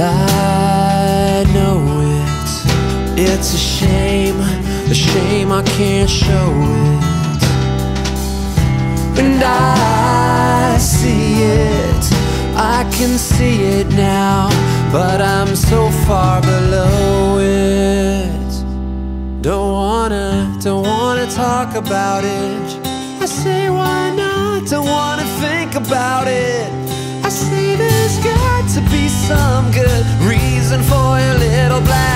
I know it's a shame I can't show it. And I see it, I can see it now, but I'm so far below it. Don't wanna talk about it. I say why not, don't wanna think about it. I say there's got to be some good reason for your little black